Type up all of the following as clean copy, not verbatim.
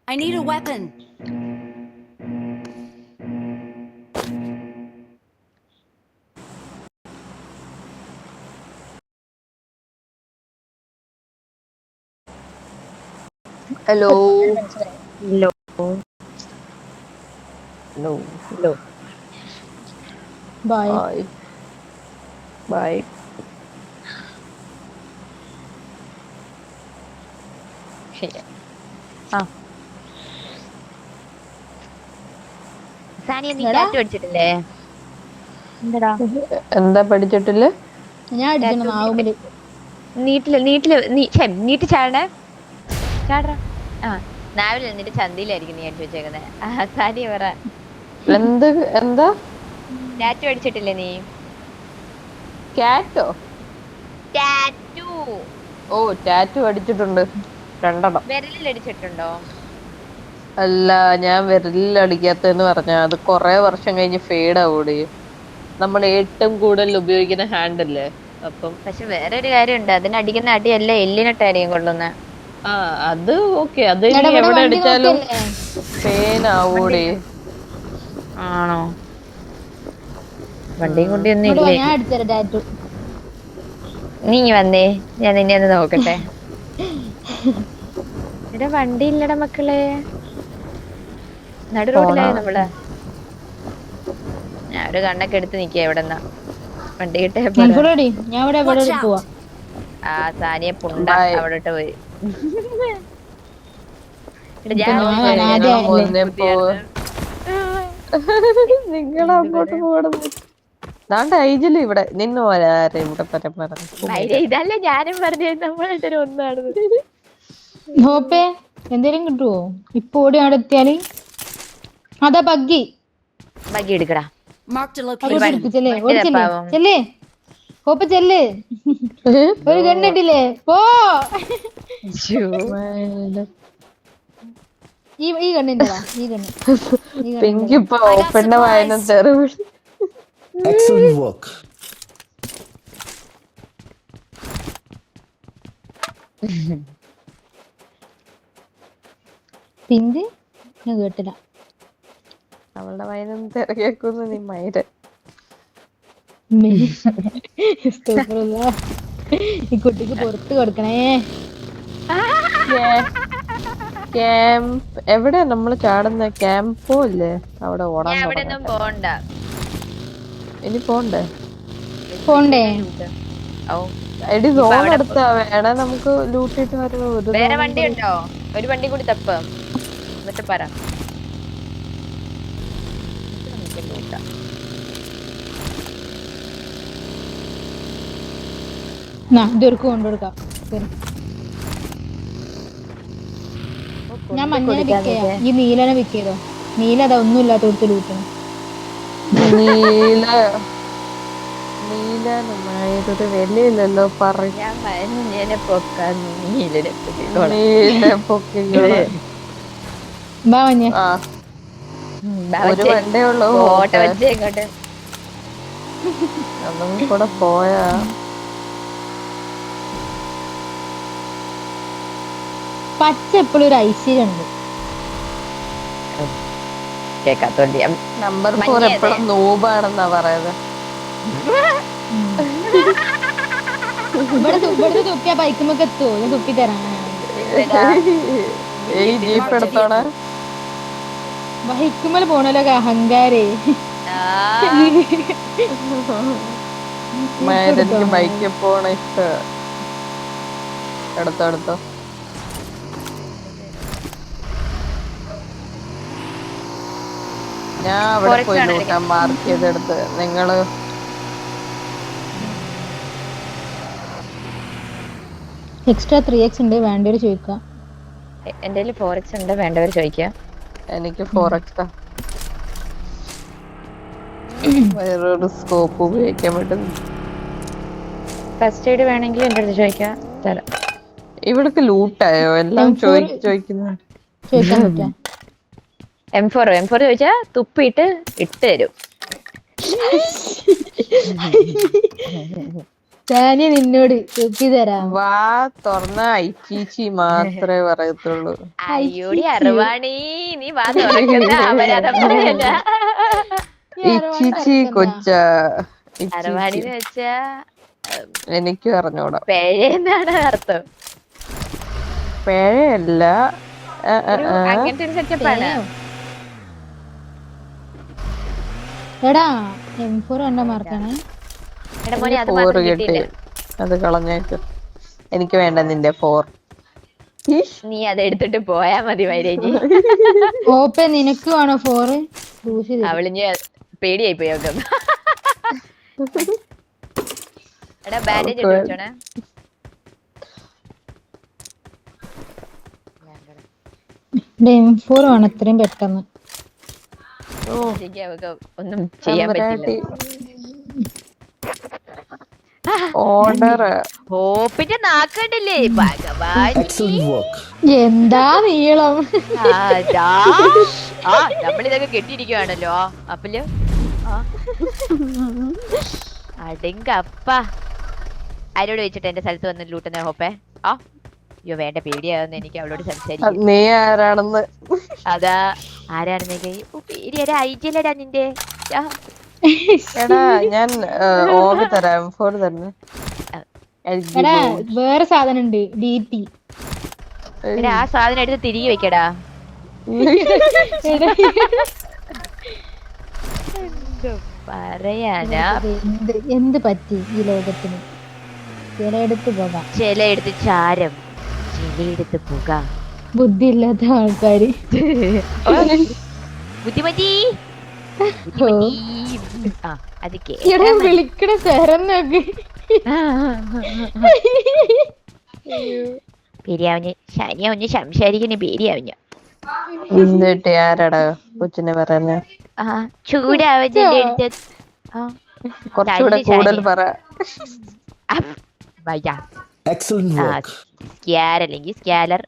I need a weapon. Hello ലോ hello ലോ Bye. Hi bye Sania നീ എടാ ടാറ്റു അടിച്ചിട്ടില്ലേ? എന്താടാ എന്താ പഠിച്ചിട്ടില്ല? ഞാൻ അടിക്കണം ടാറ്റു നാവുമ്മല്. നീട്ടി ചാടേ ചാടറ. ആ നാവിൽ നിന്നിട്ട് ചന്തിയിലായിരിക്കും നീ അടിച്ചു വെച്ചേക്കുന്നത്. സാനിയ പറ. എന്ത് എന്താ ടാറ്റു അടിച്ചിട്ടില്ലേ നീ? കാറ്റോ? ടാറ്റു ഓ ടാറ്റു അടിച്ചിട്ടുണ്ട്, 2 വിരലിൽ അടിച്ചിട്ടുണ്ടോ? അല്ല, ഞാൻ വിരലിൽ അടിക്കാത്തെന്ന് പറഞ്ഞ അത് കൊറേ വർഷം കഴിഞ്ഞ് ഫേഡ് ആവൂടി. നമ്മൾ ഏറ്റവും കൂടുതൽ ഉപയോഗിക്കുന്ന ഹാൻഡ് അല്ലേ, അപ്പം പക്ഷെ വേറൊരു കാര്യമുണ്ട്, അതിനടിക്കുന്ന അടിയല്ല എല്ലിനിട്ടായിരിക്കും കൊള്ളുന്നെ. ആ അത് ഓക്കെ, അത് ഇനി എടാ ഇവിടെ എവിടെ വണ്ടി അടിച്ചാലും നോക്കല്ലേ? പെയിൻ ആവൂടി. ആണോ? വണ്ടിയും കൊണ്ടൊന്നും ഇങ്ങോട്ട് വാ, ഇല്ലേ? ഞാൻ അടിച്ചേരാം ടാറ്റു. നീ ഇങ്ങ് വന്നേ, ഞാൻ നിന്നെ ഒന്ന് നോക്കട്ടെ. ഇവിടെ വണ്ടി ഇല്ലടാ മക്കളെ, നടു പോണ റോഡിലായി നമ്മള്. ഞാൻ ഒരു കണ്ണൊക്കെ എടുത്ത് നിക്ക എവിടെന്നാ വണ്ടി കിട്ടേ പറ. ഞങ്ങൾക്കൂടെ ഞാൻ ഇവിടെ Watch പോവാ. out! ആ സാനിയെ പുണ്ട ബൈ. അവിടോട്ട് പോയി. എടാ ഇപ്പൊ ഞാൻ ഞാൻ ഓർത്ത് വേണം, വെച്ചേക്കുന്ന ആദ്യം നിങ്ങള് അല്ലേ? മുന്നേ പോ, ബുദ്ധിയായിരുന്നു. നിങ്ങൾ എന്ത് അങ്ങോട്ട് പറയാ? പോകണം. ദാണ്ട ഐജില് ഇവിടെ നിന്ന് പോരാരെ ഇവിടെ മൈര ഇതല്ലേ ഞാനും പറഞ്ഞു നമ്മളായിട്ടൊരു ഒന്നാണെന്ന്. ഹോപ്പേ എന്തേലും കിട്ടുവോ? ഇപ്പൊ ഓടി അവിടെ എത്തിയാല് അതാ ബഗ്ഗി. ബാക്കി എടുക്കടാ. Marked a അങ്ങോട്ട് location. എടുക്ക്, ചെല്ലേ വണ്ടി ഓടി ചെല്ലേ തപ്പാവും. ചെല്ലേ. ഹോപ്പ് ചെല്ലേ. ഒരു കണ്ണിട്ടില്ലേ പോ. ഈ കണ്ണിന്റെടാ, ഈ കണ്ണ്, ഈ കണ്ണിന്റെടാ. പിങ്കിപ്പോ I got ഓപ്പന്റെ വായന supplies. തെറിവ്. Excellent work. പിങ്ക് ഞാൻ കേട്ടില്ല. അവളുടെ വായന തെറിയാക്കുന്നു നീ മൈര. അസ്തഗ്ഫിറുല്ലാ. ഈ കുട്ടിക്ക് പുറത്ത് കൊടുക്കണേ. ക്യാമ്പ് എവിടെയാ നമ്മള് ചാടുന്ന? ക്യാമ്പോ ഇല്ലേ അവിടെ ഓടാൻ ഞാൻ അവിടെ ഒന്നും തുടങ്ങട്ടെ. പോണ്ട. ഇനി പോണ്ടേ? പോണ്ടേ? ഓ എടി ഇപ്പൊ സോൺ അവിടെ എടുത്താ വേണേ നമുക്ക് ലൂട്ടിട്ട് വരുമ്പോ ഒരു വേറെ സോണും വണ്ടി കൂടി. ഉണ്ടോ? ഒരു വണ്ടി കൂടി തപ്പ്, എന്നിട്ട് പറ. ഇതൊരുക്ക് കൊണ്ടുകൊടുക്കാം. ശരി. ഞാൻ മഞ്ഞനെ പിക്ക് ചെയ്യാം, ഈ നീലനെ പിക്ക് ചെയ്തോ. നീല അതാ ഒന്നും ഇല്ലാത്ത കൊടുത്ത് ലൂട്ടണം. നീല നീലൊരു വിലയില്ലല്ലോ പറയും. ഞാൻ മഞ്ഞനെ പൊക്കാൻ നീലനെ പൊക്കിക്കോളാം. നീല പൊക്കിക്കോളാം. ബാ മഞ്ഞ. ആ ഒരു വണ്ടേ ഉള്ളൂ ഫോട്ടോ ഹോപ്പേ. വെച്ച് ഇങ്ങോട്ട്. അതും കൂടെ പോയാ പച്ച എപ്പോഴും ഒരു ഐശ്വര്യം ഉണ്ട്. കേക്കാത്തോണ്ട് നമ്പർ 4 മഞ്ഞ എപ്പോഴും നൂബാണെന്നാ പറയുന്നത്. ഇവിടുത്തെ തുപ്പിയ ബൈക്കുമ്പൊക്കെ എത്തുവോ? ഞാൻ തുപ്പി തരാം. ഈ ജീപ്പ് എടുത്തോണേ. ബൈക്കുമ്പോ പോണല്ലോ അഹങ്കാരേ. എനിക്ക് ബൈക്കിൽ പോണ ഇഷ്ടം. എടുത്തോ എടുത്തോ. ഞാൻ അവിടെ പോയി ലൂട്ടാൻ മാർക്ക് ചെയ്തെടുത്ത്. നിങ്ങള് എക്സ്ട്രാ 3x ഉണ്ട്, വേണ്ടവര് ചോദിക്കാം. എന്റെ 4x ഉണ്ട്, വേണ്ടവർ ചോദിക്കാം. എനിക്ക് 4x വേറൊരു സ്കോപ്പ് ഉപയോഗിക്കാൻ പറ്റുന്നു. ഫസ്റ്റ് എയ്ഡ് വേണമെങ്കിൽ എന്റെ അടുത്ത് ചോദിക്കാം, തരാം. ഇവിടക്ക് ലൂട്ടായോ എല്ലാം ചോദിക്കുന്നു. ചോദിക്കാൻ പറ്റാ. M4 ചോദിച്ചാ തുപ്പിയിട്ട് ഇട്ട് തരും. സാനിയ നിന്നോട് തുപ്പി തരാം. വാ തുറന്ന ഐച്ചീച്ചി മാത്രമേ പറയത്തുള്ളൂ. അയ്യോടി അറുവാണി നീ വാ തുറക്കുന്ന അപരാധം പറയല്ല. ഇച്ചിച്ചി കൊച്ച അറുവാണിന്ന് വെച്ചാ എനിക്കും അറിഞ്ഞൂടാ. പേഴെന്നാണ് അർത്ഥം. പേഴയല്ല, അങ്ങനത്തെ ഒരു സെറ്റപ്പാണ്. എടാ M4 കണ്ട മാർക്കാണ്. എടാ മോനെ അത് 4 മാത്രം കിട്ടി, കിട്ടിയില്ല. അത് കളഞ്ഞേക്ക്. എനിക്ക് വേണ്ട നിന്റെ 4. നീ അത് എടുത്തിട്ട് പോയാ മതി വൈരേജി. ഓപ്പെ നിനക്ക് വേണോ 4? അവളിഞ്ഞ് പേടിയായി പോയി ഒക്കെ. എടാ ബാൻഡേജ് ഇട്ട് വെച്ചോണേ. M4 വേണം എത്രയും പെട്ടെന്ന്. അവക്ക് ഒന്നും ചെയ്യാൻ പറ്റില്ല. ഓർഡർ ഹോപ്പിന്റെ നാക്കണ്ടില്ലേ ഭഗവാൻ. Excellent work. എന്താ നീളം. നമ്മളിതൊക്കെ കെട്ടിയിരിക്കുവാണല്ലോ. അപ്പല് അടിങ്കപ്പ ആരോട് വെച്ചിട്ട് എന്റെ സ്ഥലത്ത് വന്ന് ലൂട്ടുന്ന ഹോപ്പേ. അയ്യോ വേണ്ട, പേടിയാവുന്ന എനിക്ക് അവളോട് സംസാരിക്കും. നീ ആരാണെന്ന്. അതാ ആരാണെന്നൊക്കെ പേടി. ഒരു ഐജിയല്ലടാ നിന്റെ. എടാ ഞാൻ ഓവി തരാം, 4 തന്നെ. എടാ വേറെ സാധനം ഉണ്ട്, DT. ആ സാധനം എടുത്ത് തിരികെ വെക്കടാ. പറയാനാ എന്ത് പറ്റി ഈ ലോകത്തിന്? ചിലയിടത്ത് പോകാം, ചിലയിടത്ത് ചാരം, ചിലയിടത്ത് പുക. ബുദ്ധി ഇല്ലാത്ത ആൾക്കാര്. ബുദ്ധിമതി അത് വിളിക്കണ തരം നോക്ക്. പേരിയാവുഞ്ഞ് ശനിയ ഒന്ന് സംസാരിക്കുന്ന പേരിയാവുഞ്ഞ. എന്നിട്ട് ആരാടാ കൊച്ചിനെ പറയുന്നേ? ചൂടാവുന്ന അടുത്ത് കുറച്ചുകൂടെ കൂടുതൽ പറ. Excellent work. സ്ക്യാർ അല്ലെങ്കിൽ സ്കാലർ.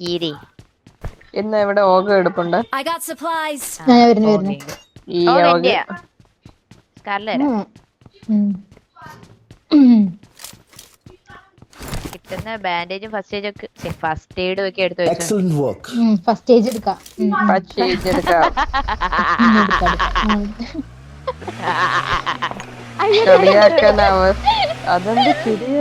കീരി ഇന്ന് ഇവിടെ ഓഗ എടുപ്പുണ്ട്. ഞാൻ വരുന്നു. ഈ ഓഗ കിട്ടുന്ന ബാൻഡേജും ഫസ്റ്റ് എയ്ഡും ഒക്കെ എടുത്ത് വെച്ചു. Excellent work. ഫസ്റ്റ് ഏജ് എടുക്കാം. അതെന്ത് ശരിയാ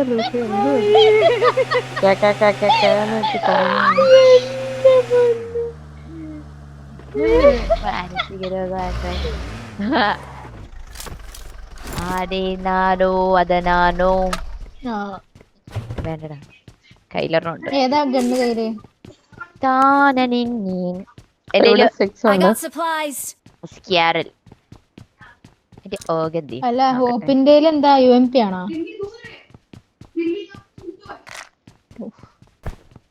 ആരേനാനോ അതനാനോ വേണ്ടടാ. കൈലറിനുണ്ട്. ഏതാ ഗണ്ണ് കയ്യില്? സ്ക്യാരൽ. ഓഗന്തി അല്ല ഹോപ്പിന്റെ എന്താ UMP ആണോ?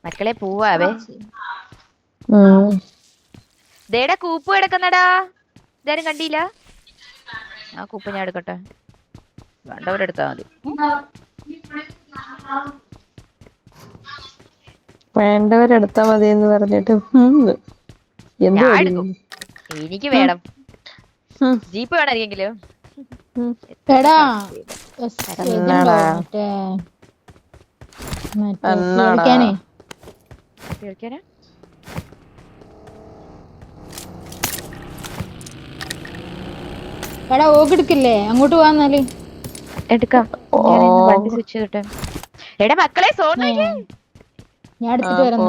മക്കളെ പോവാവേ. ദേടാ കൂപ്പ് കിടക്കുന്നടാ, ഇതാരും കണ്ടില്ല. ആ കൂപ്പ് ഞാൻ എടുക്കട്ടെ, വേണ്ടവരെടുത്താ മതി. വേണ്ടവരെടുത്താ മതി എന്ന് പറഞ്ഞിട്ട് എനിക്ക് വേണം. ജീപ്പ് വേണം ആരെങ്കിലും. എടാ ഓക്കെടുക്കില്ലേ? അങ്ങോട്ട് പോവാന്നാല് എടുക്കാം. വണ്ടി സ്വിച്ച് ചെയ്തിട്ടെ. എടാ മക്കളെ ഞാൻ എടുത്തിട്ട് വരാം.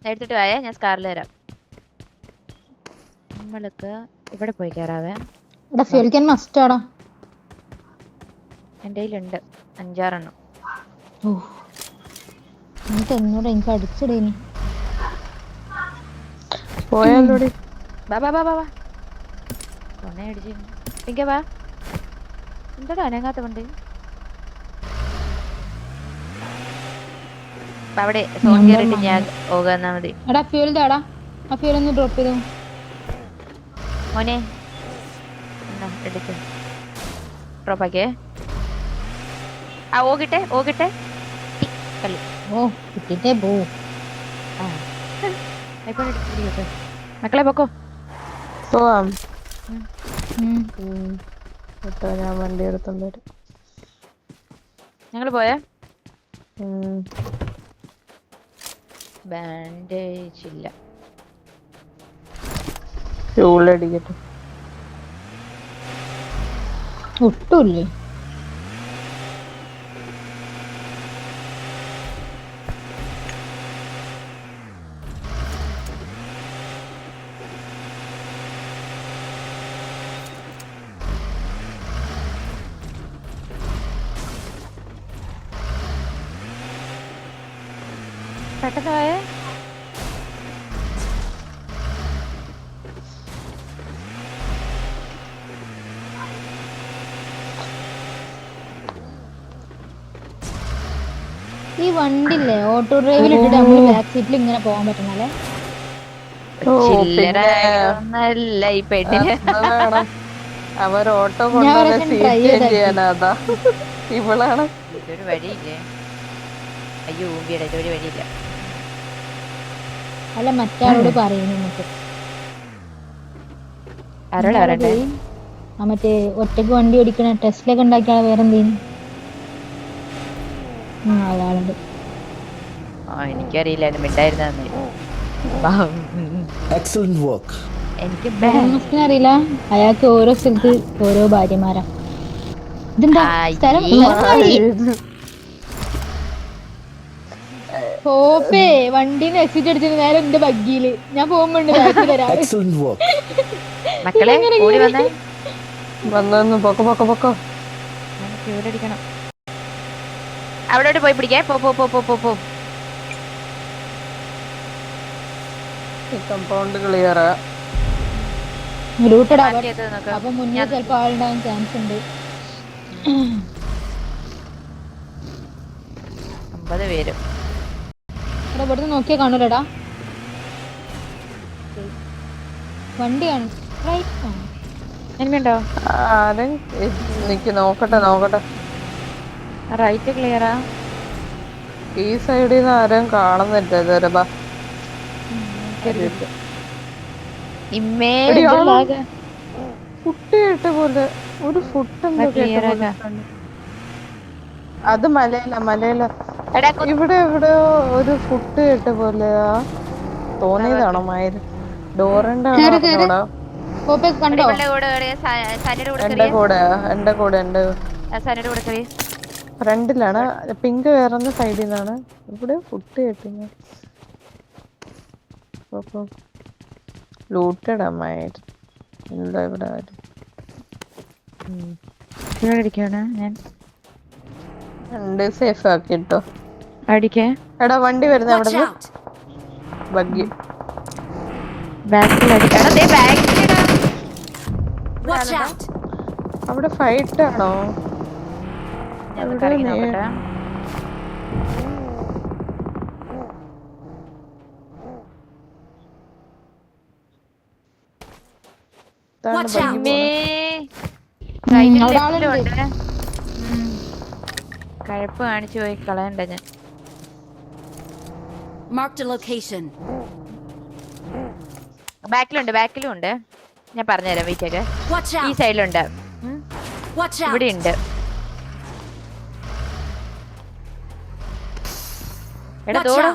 എടുത്തിട്ട് പോയേ, ഞാൻ സ്കാറിൽ വരാം. നമ്മൾക്ക് ഇവിടെ പോയി കയറാവേ. എടാ ഫ്യൂൽ ക്യാൻ മസ്റ്റ് ആടാ. എൻ്റെ കയ്യിലുണ്ട് 5-6 എണ്ണം. എന്നോട് എനിക്ക് അടിച്ചിടേനി. പോയാലോടി. ബാ കൊണ അടിച്ചു. എനിക്ക് വാ. എന്താടാ അനങ്ങാത്ത കൊണ്ട്? അവിടെ ഫോൺ കയറിയിട്ട് ഞാൻ പോകാന്നാ മതി. എടാ ഫ്യൂൽ താടാ, ആ ഫ്യൂൽ ഒന്ന് ഡ്രോപ്പ് ചെയ്തോ മോനെ. എടുക്ക്, ഡ്രോപ്പ് ആക്കിയേ. ഓകിട്ടെ കളി. കിട്ടിട്ടേ പോ. മക്കളെ പൊക്കോ. പോവാം. കേട്ടോ, ഞാൻ വണ്ടി എടുത്തോണ്ട് വരും. ഞങ്ങള് പോയാ ഉം. ബാൻഡേജ് ഇല്ല. ചൂളടിക്കട്ടെ. ഒട്ടുമില്ലേ? പെട്ടെന്ന് പോയേ. ഈ വണ്ടില്ലേ ഓട്ടോ ഡ്രൈവിൽ ഇട്ടിട്ട് നമ്മള് ബാക്ക് സീറ്റിൽ ഇങ്ങനെ പോകാൻ പറ്റണല്ലേ? ഓ, ചില്ലറ പിന്നെ ഒന്നല്ല ഈ പെണ്ണിന്. അത് വേണം. അവർ ഓട്ടോ ഞാൻ കൊണ്ടുവന്ന ഒരൊക്കെ സീറ്റ് try ചേഞ്ച് ചെയ്താക്കി. ചെയ്യാനാ. അതാ ഇവളാണ്. ഇതൊരു വഴിയില്ലേ? അയ്യോ ഊമ്പിയുടെ ഇതൊരു വഴിയില്ല. അല്ല മറ്റാളോട് പറയുന്നു നമുക്ക്. ആരോടാ പറയണ്ടേ? ആ മറ്റേ ഒറ്റക്ക് വണ്ടി ഓടിക്കണ ടെസ്റ്റിലൊക്കെ ഉണ്ടാക്കിയ ആള് വേറെന്തേലും അയാളുണ്ട്. ആ എനിക്കറിയില്ലായിരുന്നു, മിണ്ടായിരുന്ന Excellent work. എനിക്ക് മസ്കിന് അറിയില്ല. അയാൾക്ക് ഓരോ സ്ഥലത്ത് ഓരോ ഭാര്യമാരാ. ഇതെന്താ സ്ഥലം മാറി. ഓപ്പേ വണ്ടീന്ന് എക്സിറ്റ് അടിച്ചത് നേരെ എന്റെ ബഗ്ഗിയില്. ഞാൻ പോകുമ്പോണ്ട് ബാക്കിൽ തരാം. Excellent work. മക്കളെ ഓടി വന്നേ. വന്നു. പൊക്കോ പൊക്കോ പൊക്കോ. അടിക്കണം. അവിടോട്ട് പോയി പിടിക്കേ. പോ പോ പോ പോ പോ പോ. കമ്പൗണ്ട് ക്ലിയറാ. റൂട്ടഡ് മാറ്റി ചെയ്ത് നോക്ക്. അപ്പൊ മുന്നേ ചിലപ്പോ ആളുണ്ടാവാൻ ചാൻസ് ഉണ്ട്. 50 പേര്. ഇവിടെ ഇവിടുന്ന് നോക്കിയാ കാണൂലടാ വണ്ടി കാണും. എനിക്കുണ്ടോ? ആരും നിക്ക് നോക്കട്ടെ. റൈറ്റ് ക്ലിയറാ. ഈ സൈഡിൽ നിന്ന് ആരും കാണുന്നില്ല ഇതുവരെ. ബാ. ഇമ്മേ എടി, ഇത് ആണോ? lag. ഫുട്ട് കേട്ട പോലെ ഒരു ഫുട്ട് എന്തോ കേട്ട clear പോലെ ആക്കാ. കണ്ടു. അത് മലയില എടാ ഇവിടെ എവിടെയോ ഒരു ഫുട്ട് കേട്ട പോലെയാ തോന്നിയതാണോ മായത്? ഡോറിന്റെ ആണോ അറിഞ്ഞൂടാ. കണ്ടോ? ഇവളുടെ കൂടെ കേറിയ സനിയുടെ കൂടെ എന്റെ കേറിയ കൂടെ എന്റെ സനിയുടെ കൂടെ കേറിയ ഫ്രണ്ടിലാണ്. പിങ്ക് വേറൊന്ന് സൈഡിൽ നിന്നാണ്. ഇവിടെ ഫുട്ട് കേട്ടിങ്ങ ലൂട്ടഡ് അമ്മായിട്ട് ഇല്ല ഇവിടെ ആരും. ഞാൻ രണ്ട് സേഫ് ആക്കിട്ടോ. അടിക്കേ. എടാ വണ്ടി വരുന്ന അവിടെ ബഗ്ഗി. അവിടെ ഫൈറ്റ് ആണോ? നോക്കട്ടെ. കഴപ്പ് കാണിച്ചു പോയി കളയണ്ട ഞാൻ. ബാക്കിലും ഉണ്ട്. ഞാൻ പറഞ്ഞുതരാം. വെയിറ്റ് ഒക്കെ ഈ സൈഡിലുണ്ട്. ഇവിടെ ഉണ്ട്. എടാ ദോടാ.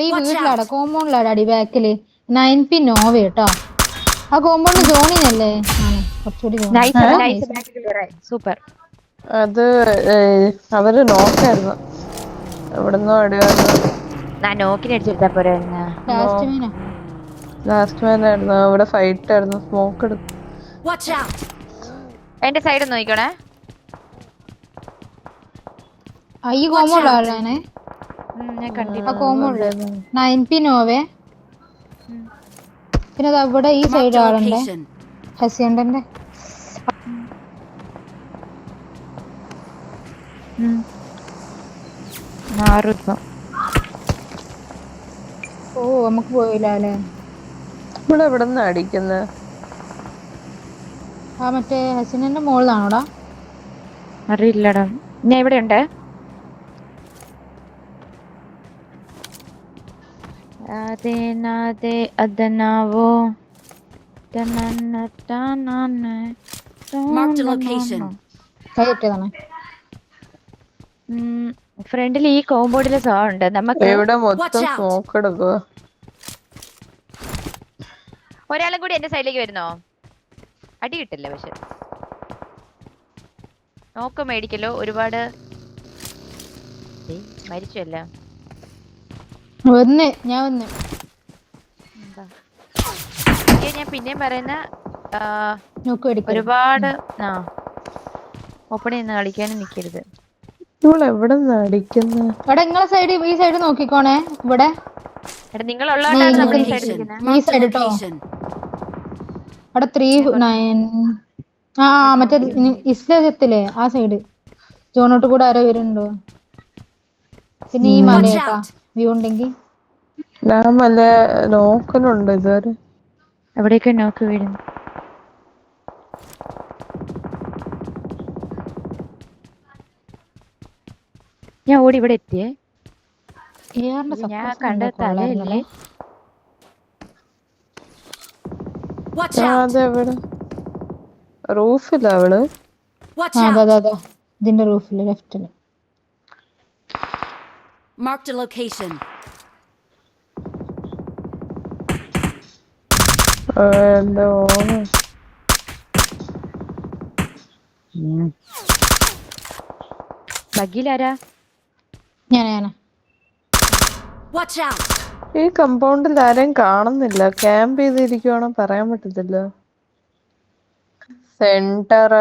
ഈ വീട്ടിലാടാ കോമ്പൗണ്ടിലാടാ അടി ബാക്കില് 9P നോവ കേട്ടോ. ആ കോമ്പൗണ്ട് ജോണിനല്ലേ? സൂപ്പർ. അത് അവര് നോക്കായിരുന്നു. എവിടുന്നോ അടിയായിരുന്നു. ഞാൻ നോക്കിന് അടിച്ചെടുത്താ പോരെ. ലാസ്റ്റ് മാൻ ആയിരുന്നു. അവിടെ ഫൈറ്റ് ആയിരുന്നു. സ്മോക്ക് എടുത്തു. എന്റെ സൈഡ് നോക്കണേ. ഈ കോമ്പൗണ്ടിലാണ് ഞാൻ കണ്ടില്ല. ആ കോമ്പൗണ്ട് 9P നോവേ. പിന്നെ അവിടെ ഈ സൈഡ് ആളുണ്ട്. ഹസിയണ്ടന്റെ ഓ നമുക്ക് പോയില്ല അല്ലേ? ഇവിടെ എവിടെ നിന്ന് അടിക്കുന്നത്? ആ മറ്റേ ഹസിയണ്ടന്റെ മോളിലാണോടാ? അറിയില്ലടാ. ഞാൻ ഇവിടെ ഉണ്ട്. നാദേ നാദേ അദനാവോ Marked a location. കൈ കിട്ടിയതാണ്. ഫ്രണ്ടിൽ ഈ കോമ്പൗണ്ടിലെ സൗണ്ട് നമുക്ക് ഇവിടെ മൊത്തം Watch out. സ്മോക്ക് എടുക്കുക. ഒരാളും കൂടി എന്റെ സൈഡിലേക്ക് വരുന്നോ? അടി കിട്ടില്ല പക്ഷെ നോക്ക മേടിക്കല്ലോ ഒരുപാട്. മരിച്ചല്ല ഞാൻ വന്ന് ഞാൻ പിന്നെയും പറയുന്ന നോക്ക് മേടിക്കും. ഒരുപാട് ഓപ്പൺ ചെയ്യുന്ന കളിക്കാനും നിക്കരുത്. ഇവള് എവിടെ നിന്ന് അടിക്കുന്ന? ഇവിടെ നിങ്ങളെ സൈഡ് ഈ സൈഡ് നോക്കിക്കോണേ. ഇവിടെ എടാ നിങ്ങളുള്ളതാണ് നമ്മൾ ഈ സൈഡിൽ ഈ നിൽക്കുന്നത്. സൈഡ് കേട്ടോ. അവിടെ 3-9 മറ്റേ ഇസ്ലാത്തില്ലേ ആ സൈഡ് ജോണോട്ട് കൂടെ ആരോ വരുന്നുണ്ടോ? പിന്നെ ഈ മല കേട്ടാ വ്യൂ ഉണ്ടെങ്കിൽ ഞാൻ മല നോക്കുന്നുണ്ട് ഇതുവരെ. എവിടെയൊക്കെ നോക്ക് വീഴുന്നു. ഞാൻ ഓടി ഇവിടെ എത്തിയേ. ഞാൻ കണ്ട തലയില്ലേ. Watch out. അതെവിടെ? റൂഫില്ല അവള്. Watch out. അതാ ഇതിന്റെ റൂഫില് ലെഫ്റ്റില്. Marked a location. എന്തോ ബഗ്ഗിലാരാ? ഞാനാ Watch out. ഈ കമ്പൗണ്ടിൽ ആരെയും കാണുന്നില്ല. ക്യാമ്പ് ചെയ്തിരിക്കുവാണോ പറയാൻ പറ്റത്തില്ല. സെന്റർ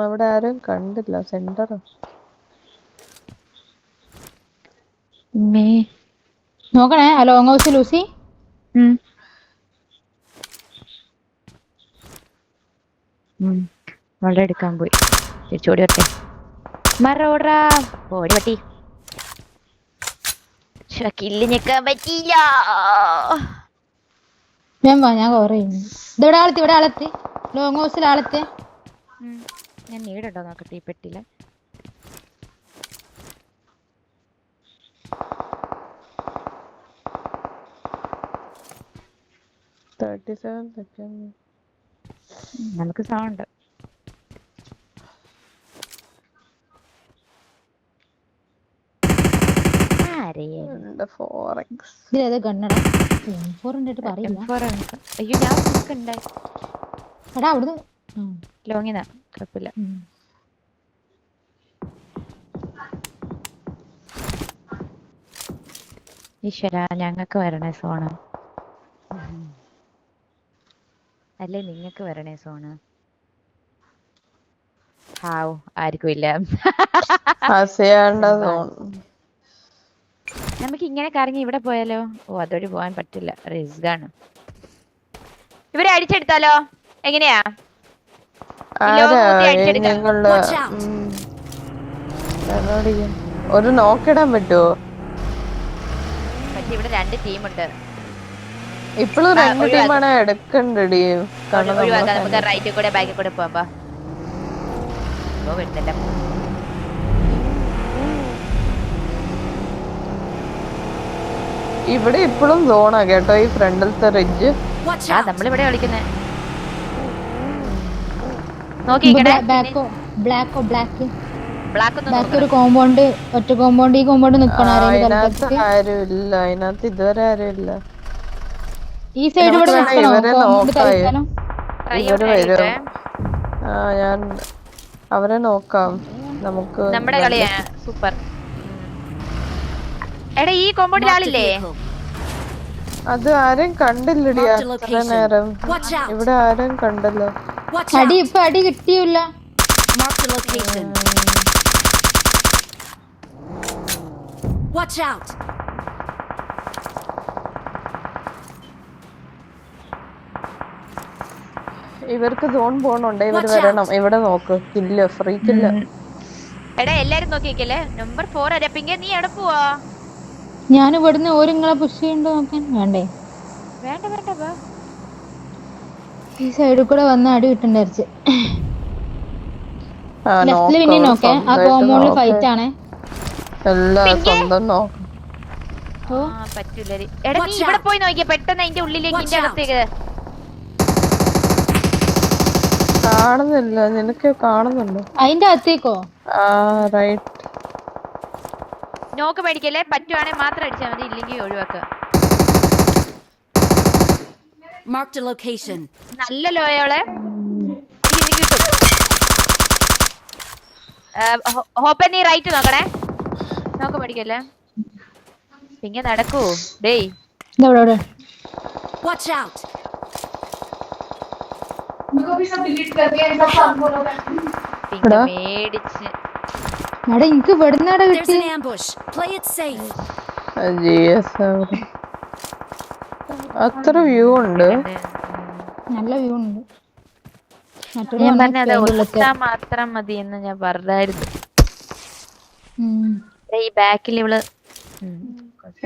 അവിടെ ആരും കണ്ടില്ല. സെന്റർ നോക്കണേ. ആ ലോങ് ഹൗസ് ലൂസി വളരെ എടുക്കാൻ പോയി. തിരിച്ചോടി വട്ടെ. മറോടാ ഓടി പറ്റി. കില്ല് ഞെക്കാൻ പറ്റിയില്ല. ഞാൻ കവർ ചെയ്യുന്നു. ഇവിടെ ആളെത്തി ലോങ് ഹൗസിൽ ആളെത്തി. ഞാൻ നീടുണ്ടോ നോക്കട്ടെ ഈ പെട്ടില്ല. നമുക്ക് സൗണ്ട് ഇതിലേതാ ഗണ്ണടാ? M4 പറയില്ല. അയ്യോ ഞാൻ ഉണ്ടായി. എടാ അവിടുന്ന് ലോങ്ങിനാ കുഴപ്പമില്ല. ഈശ്വര ഞങ്ങൾക്ക് വരണേ സോണ്. അല്ലേ നിങ്ങക്ക് വരണേ സോണ്. ഹാവ് ആർക്കും ഇല്ല. നമുക്ക് ഇങ്ങനെ കറങ്ങി ഇവിടെ പോയാലോ? ഓ അതോടെ പോകാൻ പറ്റില്ല. റിസ്ക് ആണ്. ഇവരെ അടിച്ചെടുത്താലോ? എങ്ങനെയാ? ഒരു നോക്കിടാൻ പറ്റുമോ? പക്ഷെ ഇവിടെ 2 ടീമുണ്ട്. ഇപ്പോഴും 2 ടീമാണ് എടുക്കണ്ടടി. നമുക്ക് റൈറ്റിൽ കൂടെ ബാക്കിൽ കൂടെ പോവാ. വരുന്നില്ല. ഇവിടെ ഇപ്പോഴും സോണാ കേട്ടോ ഈ ഫ്രണ്ടിലത്തെ റിഡ്ജ്. നമ്മളിവിടെ കളിക്കുന്നേ. ഒരു കോമ്പൗണ്ട് ഒറ്റ കോമ്പൗണ്ട്. ഈ കോമ്പൗണ്ട് നിക്കണം. ആരുമില്ല അതിനകത്ത് ഇതുവരെ ആരുമില്ല. ഈ സൈഡ് ഇവിടെ ഇവരെ നോക്കാം. ഇവര് വരും. ഞാൻ അവരെ നോക്കാം. നമുക്ക് നമ്മുടെ കളിയാ സൂപ്പർ. എടാ ഈ കോമ്പൗണ്ടിൽ ആളില്ലേ? അത് ആരും കണ്ടില്ലടി അത്ര നേരം. ഇവിടെ ആരും കണ്ടല്ലോ. അടി കിട്ടിയില്ല. ഇവർക്ക് സോൺ പോണുണ്ട്. ഇവര് വരണം. ഇവിടെ നോക്ക്. കില്ല ഫ്രീ കില്ല. എടാ എല്ലാരും നോക്കിക്കല്ലേ. നമ്പർ 4 അരപ്പിങ്ക. നീ എവിടെ പോവാ? ഞാൻ ഇവിടുന്ന് ഓരിങ്ങളെ പുഷ് ചെയ്യണ്ടോ നോക്കാൻ. വേണ്ടേ? വേണ്ട ഈ സൈഡിൽ കൂടെ വന്ന് അടി കിട്ടണ്ടായിരിച്ച്. ലെഫ്റ്റില് പിന്നെ നോക്കേ. ആ കോമ്പൗണ്ടിൽ ഫൈറ്റ് ആണ്. എല്ലാം സ്വന്തം നോക്കാം. ഓ പറ്റൂല എടാ നീ Watch ഇവിടെ out. പോയി നോക്കിയ പെട്ടെന്ന് അതിന്റെ ഉള്ളിലേക്ക് Watch ഇന്റെ out. അകത്തേക്ക് കാണുന്നില്ല, നിനക്ക് കാണുന്നുണ്ടോ? അതിന്റെ അകത്തേക്കോ? ആ റൈറ്റ്. നോക്ക് മേടിക്കല്ലേ, പറ്റുവാണെങ്കിൽ മാത്രം അടിച്ചാൽ മതി, ഇല്ലെങ്കിൽ ഒഴിവാക്കുക. Marked a location. നല്ല ലോയോളെ കിട്ടും. ഹോപ്പൻ നീ റൈറ്റ് നോക്കണേ, നോക്ക് മേടിക്കല്ലേ. പിന്നെ നടക്കൂ ഡേയ്. ഇവിടെ Watch out. പിന്നെ മേടിച്ച് എടാ എനിക്ക് ഇവിടുന്നാടെ There's കിട്ടി. an ambush. Play it safe. അത്ര വ്യൂ ഉണ്ട്. നല്ല വ്യൂ ഉണ്ട്. മറ്റൊരു ഞാൻ വന്ന് പറഞ്ഞത് അതിന്റെ ഉള്ളിലേക്ക്. ഒട്ടാ മാത്രം മതി എന്ന് ഞാൻ പറഞ്ഞായിരുന്നു. ഉം. ഈ ബാക്കിൽ ഇവള്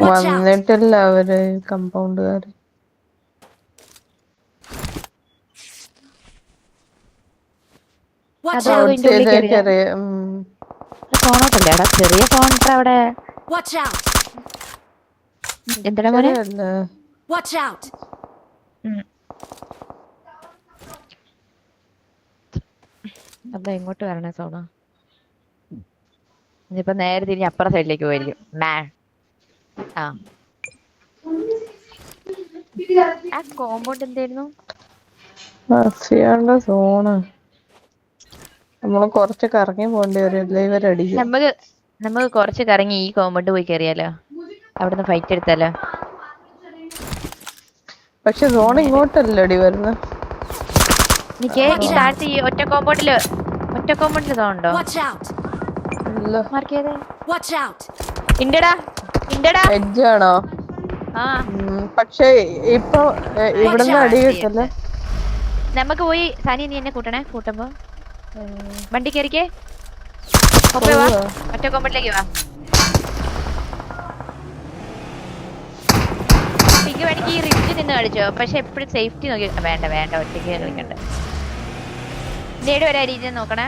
Watch out. വന്നിട്ടില്ല അവര് കമ്പൗണ്ടുകാര്. Watch അതോ out. ഇതിന്റെ ഉള്ളിൽ കയറിയോ? ഫോണോട്ടല്ലേ എടാ, ചെറിയ ഫോൺ അവിടെ. Watch out. എന്താ മോനെ? Watch out. അതാ ഇങ്ങോട്ട് വരണേ സോണ. ഇനിയിപ്പൊ നേരെ തിരിഞ്ഞ് അപ്പുറ സൈഡിലേക്ക് പോയിരിക്കും. ആ കോമ്പൗണ്ട് എന്തായിരുന്നു? സോണ് നമ്മള് കൊറച്ച് കറങ്ങി പോണ്ടി വരും, ഇവരടിക്കും. നമുക്ക് കുറച്ച് കറങ്ങി ഈ കോമ്പൗണ്ട് പോയി കയറിയാലോ, അവിടുന്ന് ഫൈറ്റ് എടുത്താലോ. പക്ഷെ സോൺ ഇങ്ങോട്ടല്ലടി വരുന്നത്. എനിക്ക് ഈ താഴത്ത് ഈ ഒറ്റ കോമ്പൗണ്ടില് തോന്നുന്നുണ്ടോ? Watch out. മാർക്ക് ചെയ്തേ. Watch out. ഇണ്ടടാ. എഡ്ജാണോ? ആ പക്ഷെ ഇപ്പൊ ഇവിടുന്ന് അടി കിട്ടല്ലേ. നമുക്ക് പോയി സാനി, നീ എന്നെ കൂട്ടുമ്പോ വണ്ടി കയറിക്കേ. വാ, ഒറ്റ കോമ്പൗണ്ടിലേക്ക് വാ. എനിക്ക് വേണമെങ്കിൽ ഈ റിഡ്ജ് നിന്ന് കളിച്ചോ, പക്ഷെ എപ്പോഴും സേഫ്റ്റി നോക്കി. വേണ്ട ഒറ്റയ്ക്ക് കളിക്കണ്ട. നേട് വരെ രീതിയിൽ നോക്കണേ.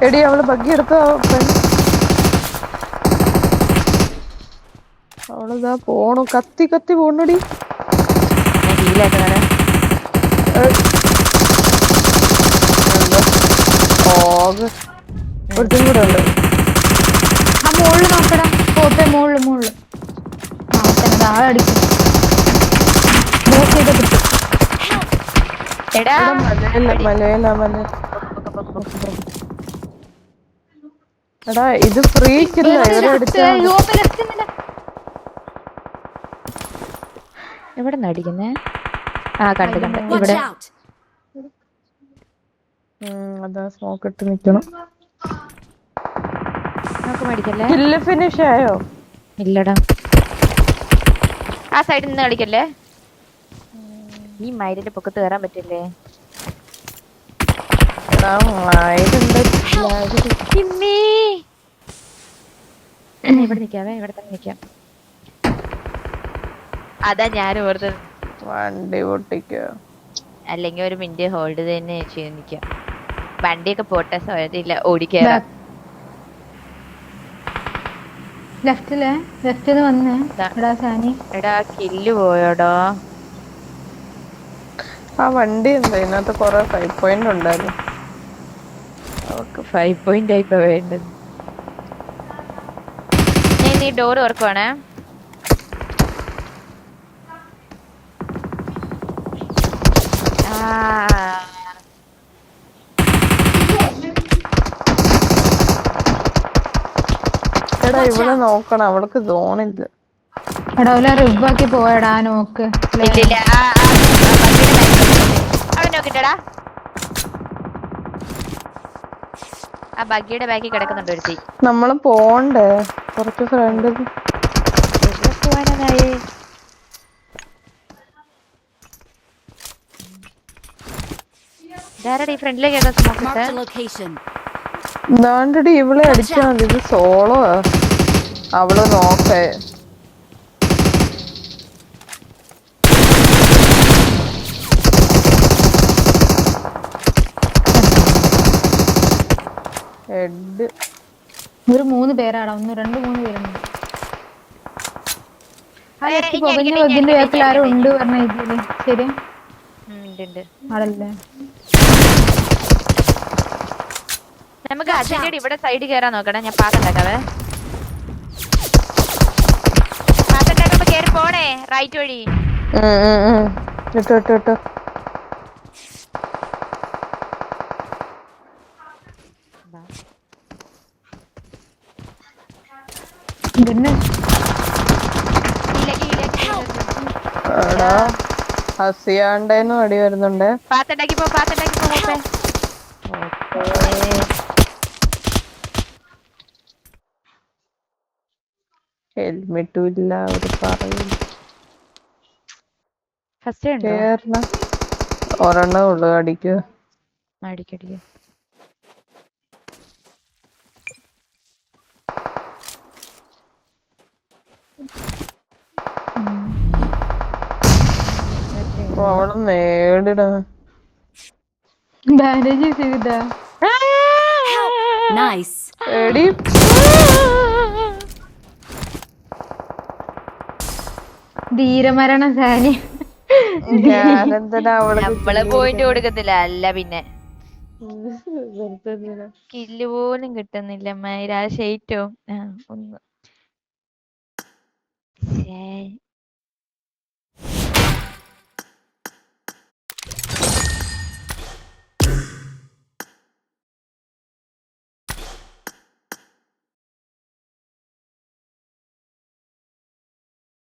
എടി അവള് ബഗ്ഗി എടുത്ത അവളിതാ പോണു, കത്തി പോണടി. ഒരുത്തും കൂടെ ഉണ്ട്. ആ മുകളിൽ നോക്കടാ, കോപ്പ മുകളില് ആളടിക്കും. എടാ മലയില എടാ ഇത് ഫ്രീ കില്ല. എവിടെ നടിക്കുന്നേ? ആ കണ്ട് Watch ഇവിടെ. out. അതാ സ്മോക്ക് ഇട്ട് നിക്കണം. നോക്ക് മേടിക്കല്ലേ. കില്ല് ഫിനിഷ് ആയോ? ഇല്ലടാ, ആ സൈഡിൽ നിന്ന് കളിക്കല്ലേ. ഈ മയിലിന്റെ പൊക്കത്ത് കയറാൻ പറ്റില്ലേ? ഇവിടെ നിക്കാവേ, ഇവിടെ തന്നെ നിക്കാം. അതാ ഞാൻ ഓർത്തത്. വണ്ടി പൊട്ടിക്കോ, അല്ലെങ്കിൽ ഒരു മിനിറ്റ് ഹോൾഡ് തന്നെ ചെയ്ത് നിക്കാം. വണ്ടിയൊക്കെ പോട്ടെ, സാധ്യതയില്ല ഓടിക്കേറാം. ലെഫ്റ്റില് വന്നേ. എടാ സാനി, എടാ കില്ല് പോയോടോ. ആ വണ്ടി എന്താ ഇതിനകത്ത് കൊറേ 5 പോയിന്റ് ഉണ്ടായിരുന്നു. അവർക്ക് 5 പോയിന്റ് ആയിപ്പോ വേണ്ടത്. നീ ഡോർ തുറക്കുവാണേ. എടാ ഇവിടെ നോക്കണം, അവൾക്ക് സോണില്ല. എടാ റിവാക്കി പോയടാ നോക്ക്. ഇല്ല അവിടെ നോക്കിട്ടടാ. ആ ബഗ്ഗിയുടെ ബാക്കി കിടക്കുന്നുണ്ട് ഒരുത്തി. നമ്മള് പോണ്ടേ കുറച്ച് ഫ്രണ്ട് പോവാനായി. ഈ ഫ്രണ്ടിലേക്ക് Marked a location. ഇതാണ്ടടി ഇവളെ അടിച്ചാ മതി. ഇത് സോളോ അവള് നോക്കേ. ഒരു 3 പേരാടാ, 2 3 പേരുണ്ട്. ആ ലെഫ്റ്റ് ഇനി പുകഞ്ഞ അടിക്കട്ടെ, ഇനി വകിന്റെ അടിക്കട്ടെ, ബാക്കിൽ ഇനി ആരോ അടിക്കട്ടെ. ഉണ്ട് പറഞ്ഞ ഇതില്. ശരി ഉണ്ട്. ആളല്ലേ? നമുക്ക് അതിന്റെ ഇവിടെ സൈഡ് കയറാൻ നോക്കണം. ഞാൻ പാത്തുണ്ടാക്കാവേ. പാത്തുണ്ടാക്കുമ്പോ കേറി പോണേ റൈറ്റ് വഴി. ഇട്ടോ പിന്നെ എടാ ഹസിയാണ്ടേന്നും അടി വരുന്നുണ്ട്. പാത്തുണ്ടാക്കി പോ മൂപ്പേ. ഹെൽമെറ്റും ഇല്ല അവര് പറയും. ഫസ്റ്റ് ഉണ്ടോ? കേറണ ഒരെണ്ണേ ഉള്ളു. അടിക്കുക. അടിക്കടിക്ക്. അവള് നേടിട ബാൻഡേജ് ചെയ്താ Nice. എടി ധീരമരണ സാനി. ഞാനെന്തിനാ നമ്മള് പോയിന്റ് കൊടുക്കത്തില്ല. അല്ല പിന്നെ അവള് കില്ല് പോലും കിട്ടുന്നില്ല. മൈരാ ഷെയ്റ്റോ ഒന്ന്